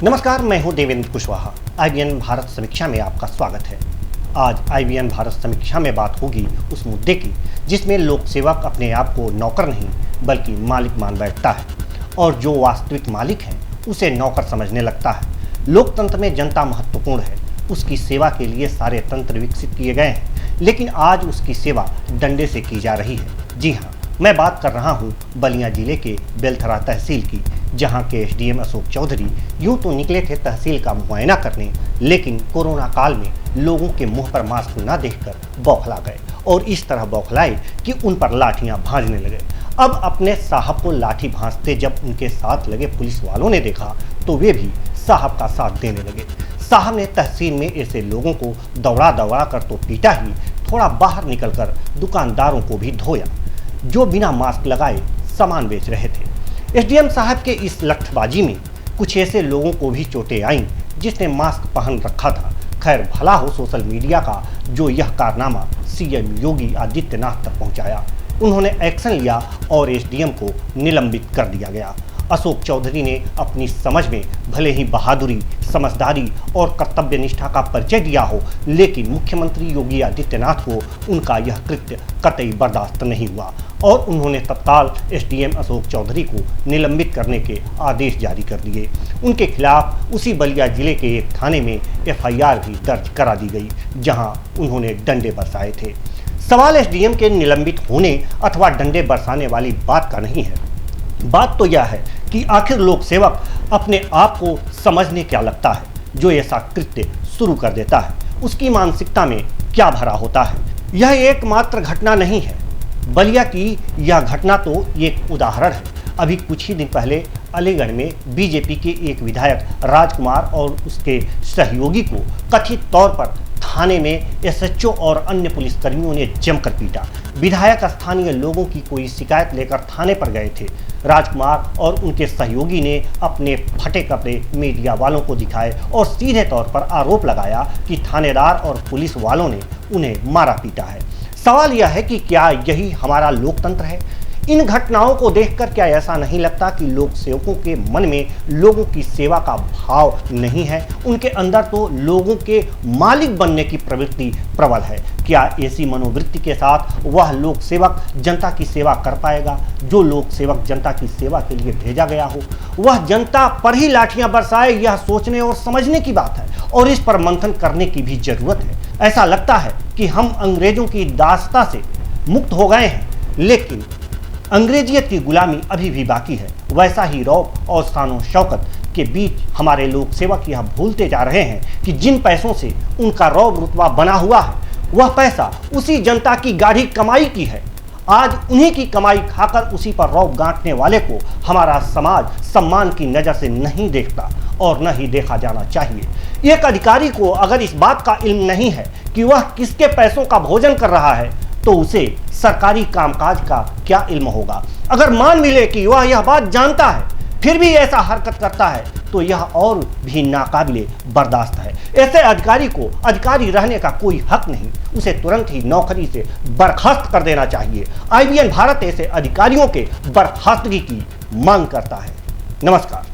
नमस्कार, मैं हूं देवेंद्र कुशवाहा। IBN भारत समीक्षा में आपका स्वागत है। आज IBN भारत समीक्षा में बात होगी उस मुद्दे की जिसमें लोक सेवक अपने आप को नौकर नहीं बल्कि मालिक मान बैठता है और जो वास्तविक मालिक है उसे नौकर समझने लगता है। लोकतंत्र में जनता महत्वपूर्ण है, उसकी सेवा के लिए सारे तंत्र विकसित किए गए हैं, लेकिन आज उसकी सेवा डंडे से की जा रही है। जी हाँ, मैं बात कर रहा हूँ बलिया जिले के बेलथरा तहसील की, जहाँ के SDM अशोक चौधरी यूं तो निकले थे तहसील का मुआयना करने, लेकिन कोरोना काल में लोगों के मुंह पर मास्क न देखकर बौखला गए और इस तरह बौखलाए कि उन पर लाठियां भांजने लगे। अब अपने साहब को लाठी भांजते जब उनके साथ लगे पुलिस वालों ने देखा तो वे भी साहब का साथ देने लगे। साहब ने तहसील में ऐसे लोगों को दौड़ा दौड़ा कर तो पीटा ही, थोड़ा बाहर निकलकर दुकानदारों को भी धोया जो बिना मास्क लगाए सामान बेच रहे थे। SDM साहब के इस लठबाजी में कुछ ऐसे लोगों को भी चोटें आईं जिसने मास्क पहन रखा था। खैर, भला हो सोशल मीडिया का जो यह कारनामा CM योगी आदित्यनाथ तक पहुंचाया। उन्होंने एक्शन लिया और SDM को निलंबित कर दिया गया। अशोक चौधरी ने अपनी समझ में भले ही बहादुरी, समझदारी और कर्तव्य निष्ठा का परिचय दिया हो, लेकिन मुख्यमंत्री योगी आदित्यनाथ को उनका यह कृत्य कतई बर्दाश्त नहीं हुआ और उन्होंने तत्काल SDM अशोक चौधरी को निलंबित करने के आदेश जारी कर दिए। उनके खिलाफ उसी बलिया जिले के एक थाने में FIR भी दर्ज करा दी गई, जहां उन्होंने डंडे बरसाए थे। सवाल SDM के निलंबित होने अथवा डंडे बरसाने वाली बात का नहीं है। बात तो यह है कि आखिर लोक सेवक अपने आप को समझने क्या लगता है जो ऐसा कृत्य शुरू कर देता है, उसकी मानसिकता में क्या भरा होता है। यह एकमात्र घटना नहीं है। बलिया की यह घटना तो एक उदाहरण है। अभी कुछ ही दिन पहले अलीगढ़ में बीजेपी के एक विधायक राजकुमार और उसके सहयोगी को कथित तौर पर थाने में SHO और अन्य पुलिसकर्मियों ने जमकर पीटा। विधायक स्थानीय लोगों की कोई शिकायत लेकर थाने पर गए थे। राजकुमार और उनके सहयोगी ने अपने फटे कपड़े मीडिया वालों को दिखाए और सीधे तौर पर आरोप लगाया कि थानेदार और पुलिस वालों ने उन्हें मारा पीटा है। सवाल यह है कि क्या यही हमारा लोकतंत्र है? इन घटनाओं को देखकर क्या ऐसा नहीं लगता कि लोक सेवकों के मन में लोगों की सेवा का भाव नहीं है? उनके अंदर तो लोगों के मालिक बनने की प्रवृत्ति प्रबल है। क्या ऐसी मनोवृत्ति के साथ वह लोक सेवक जनता की सेवा कर पाएगा? जो लोक सेवक जनता की सेवा के लिए भेजा गया हो वह जनता पर ही लाठियां बरसाए, यह सोचने और समझने की बात है और इस पर मंथन करने की भी जरूरत है। ऐसा लगता है कि हम अंग्रेजों की दासता से मुक्त हो गए हैं, लेकिन अंग्रेजियत की गुलामी अभी भी बाकी है। वैसा ही रौब और शानो शौकत के बीच हमारे लोक सेवक यह भूलते जा रहे हैं कि जिन पैसों से उनका रौब रुतबा बना हुआ है वह पैसा उसी जनता की गाढ़ी कमाई की है। आज उन्हीं की कमाई खाकर उसी पर रौब गांठने वाले को हमारा समाज सम्मान की नज़र से नहीं देखता और न ही देखा जाना चाहिए। एक अधिकारी को अगर इस बात का इल्म नहीं है कि वह किसके पैसों का भोजन कर रहा है तो उसे सरकारी कामकाज का क्या इल्म होगा। अगर मान मिले कि वह यह बात जानता है फिर भी ऐसा हरकत करता है तो यह और भी नाकाबिले बर्दाश्त है। ऐसे अधिकारी को अधिकारी रहने का कोई हक नहीं, उसे तुरंत ही नौकरी से बर्खास्त कर देना चाहिए। IBN भारत ऐसे अधिकारियों के बर्खास्तगी की मांग करता है। नमस्कार।